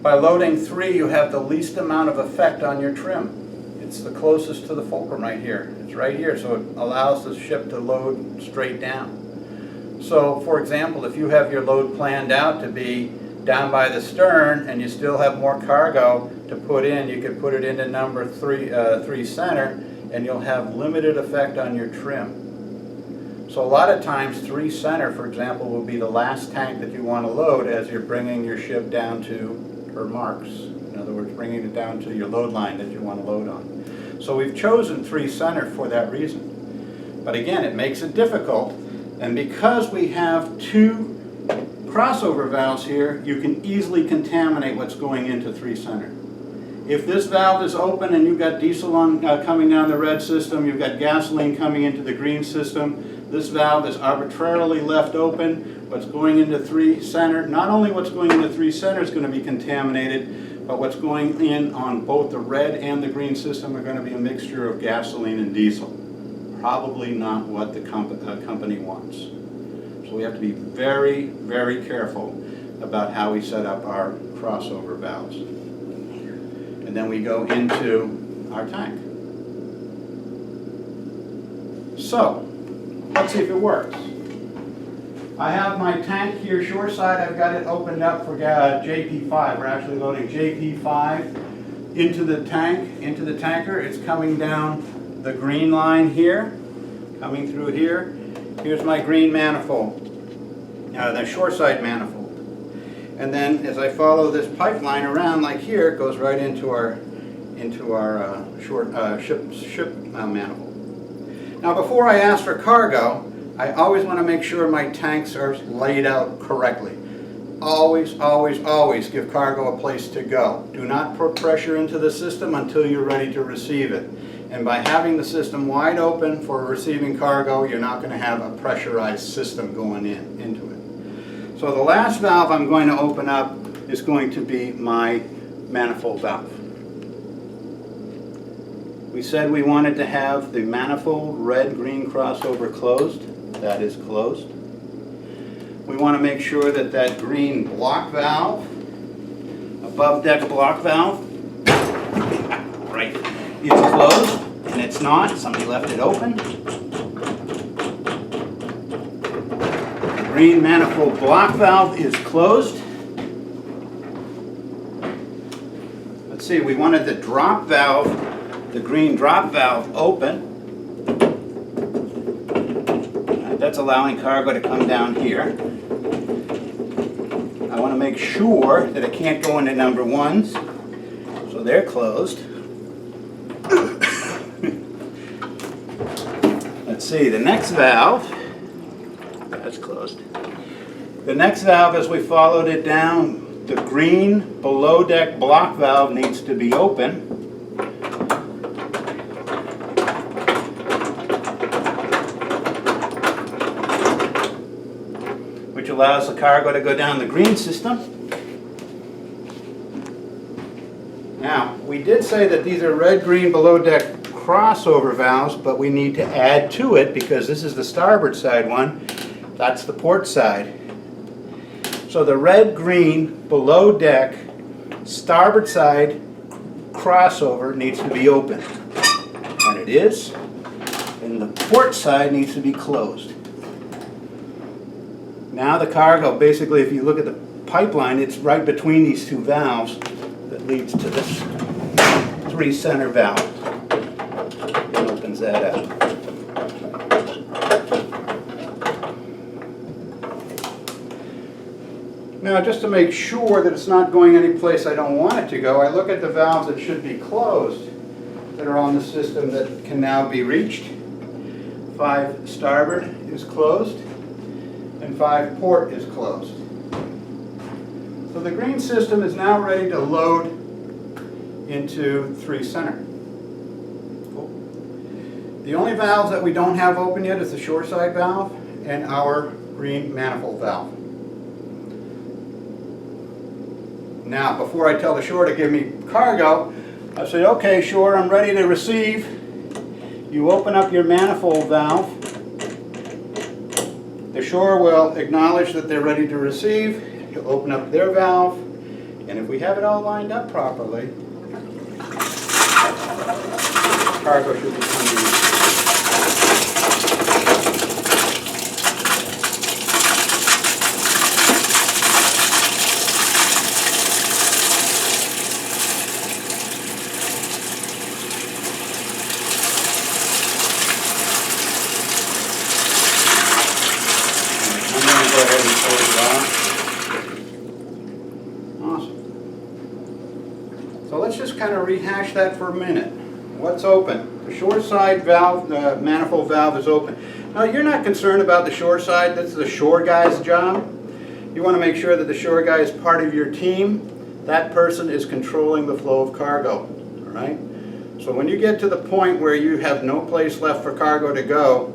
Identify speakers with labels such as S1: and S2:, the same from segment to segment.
S1: By loading 3, you have the least amount of effect on your trim. It's the closest to the fulcrum right here. It's right here, so it allows the ship to load straight down. So, for example, if you have your load planned out to be down by the stern and you still have more cargo to put in, you could put it into number 3 center, and you'll have limited effect on your trim. So a lot of times 3 center, for example, will be the last tank that you want to load as you're bringing your ship down to her marks. In other words, bringing it down to your load line that you want to load on. So we've chosen 3 center for that reason. But again, it makes it difficult, and because we have 2 crossover valves here, you can easily contaminate what's going into 3 center. If this valve is open and you've got diesel coming down the red system, you've got gasoline coming into the green system, this valve is arbitrarily left open. What's going into 3 center, not only what's going into 3 center is going to be contaminated, but what's going in on both the red and the green system are going to be a mixture of gasoline and diesel. Probably not what the company wants. So we have to be very, very careful about how we set up our crossover valves. And then we go into our tank. So, let's see if it works. I have my tank here shoreside. I've got it opened up for JP5. We're actually loading JP5 into the tank, into the tanker. It's coming down the green line here, coming through here. Here's my green manifold, the shoreside manifold. And then as I follow this pipeline around like here, it goes right into our ship manifold. Now before I ask for cargo, I always want to make sure my tanks are laid out correctly. Always, always, always give cargo a place to go. Do not put pressure into the system until you're ready to receive it. And by having the system wide open for receiving cargo, you're not going to have a pressurized system going into it. So the last valve I'm going to open up is going to be my manifold valve. We said we wanted to have the manifold red-green crossover closed. That is closed. We want to make sure that that green block valve, above deck block valve, right, is closed, and it's not. Somebody left it open. The green manifold block valve is closed. Let's see, we wanted the drop valve, the green drop valve open. That's allowing cargo to come down here. I want to make sure that it can't go into number 1s, so they're closed. Let's see, the next valve, that's closed. The next valve, as we followed it down, the green below deck block valve needs to be open. Allows the cargo to go down the green system. Now, we did say that these are red-green below deck crossover valves, but we need to add to it because this is the starboard side one, that's the port side. So the red-green below deck starboard side crossover needs to be open. And it is, and the port side needs to be closed. Now the cargo, basically, if you look at the pipeline, it's right between these 2 valves that leads to this 3 center valve. It opens that up. Now, just to make sure that it's not going any place I don't want it to go, I look at the valves that should be closed that are on the system that can now be reached. 5 starboard is closed. And 5 port is closed. So the green system is now ready to load into 3 center. Cool. The only valves that we don't have open yet is the shoreside valve and our green manifold valve. Now, before I tell the shore to give me cargo, I say, okay, shore, I'm ready to receive. You open up your manifold valve. The shore will acknowledge that they're ready to receive. You'll open up their valve, And if we have it all lined up properly, cargo should be coming in. I'm going to go ahead and close it off. Awesome. So let's just kind of rehash that for a minute. What's open? The short side valve, manifold valve is open. Now you're not concerned about the shore side. That's the shore guy's job. You want to make sure that the shore guy is part of your team. That person is controlling the flow of cargo. All right? So when you get to the point where you have no place left for cargo to go,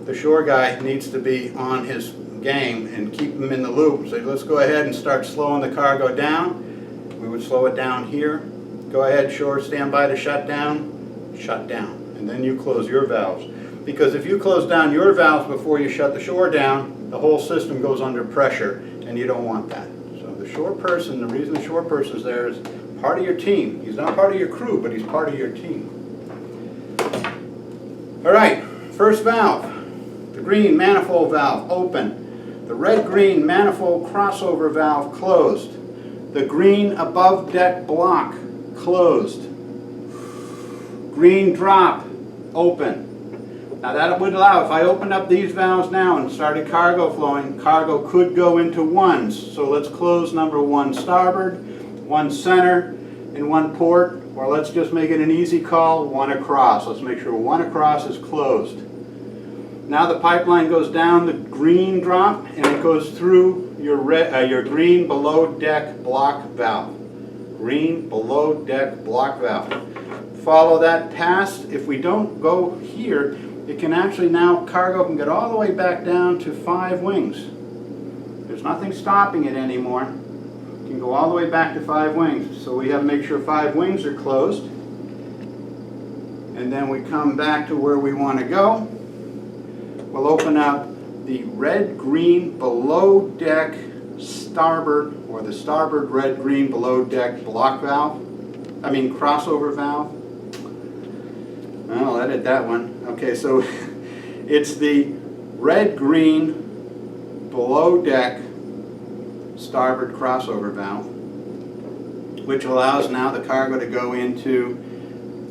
S1: the shore guy needs to be on his game and keep him in the loop. So let's go ahead and start slowing the cargo down. We would slow it down here. Go ahead, shore, stand by to shut down. Shut down. And then you close your valves. Because if you close down your valves before you shut the shore down, the whole system goes under pressure, and you don't want that. So the shore person, the reason the shore person is there is part of your team. He's not part of your crew, but he's part of your team. All right, first valve. The green manifold valve, open. The red-green manifold crossover valve, closed. The green above deck block, closed. Green drop, open. Now that would allow, if I opened up these valves now and started cargo flowing, cargo could go into ones. So let's close number 1 starboard, 1 center, and 1 port, or let's just make it an easy call, 1 across. Let's make sure 1 across is closed. Now the pipeline goes down the green drop and it goes through your green below deck block valve. Green below deck block valve. Follow that past. If we don't go here, it can actually now, cargo can get all the way back down to 5 wings. There's nothing stopping it anymore. It can go all the way back to 5 wings. So we have to make sure 5 wings are closed. And then we come back to where we want to go. We'll open up the red-green below deck starboard, or the starboard red-green below deck block valve. Crossover valve. I'll edit that one. Okay, so it's the red-green below deck starboard crossover valve, which allows now the cargo to go into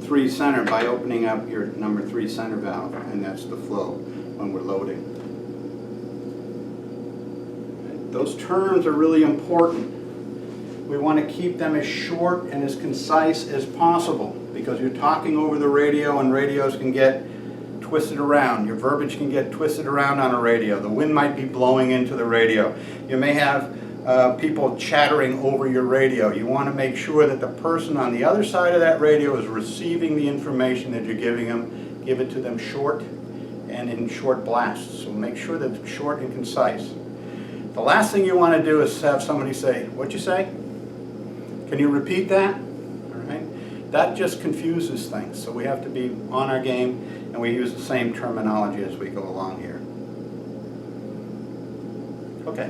S1: 3 center by opening up your number 3 center valve, and that's the flow when we're loading. Those terms are really important. We want to keep them as short and as concise as possible, because you're talking over the radio and radios can get twisted around. Your verbiage can get twisted around on a radio. The wind might be blowing into the radio. You may have people chattering over your radio. You want to make sure that the person on the other side of that radio is receiving the information that you're giving them. Give it to them short and in short blasts. So make sure that it's short and concise. The last thing you want to do is have somebody say, "What'd you say? Can you repeat that?" All right? That just confuses things. So we have to be on our game, and we use the same terminology as we go along here. Okay.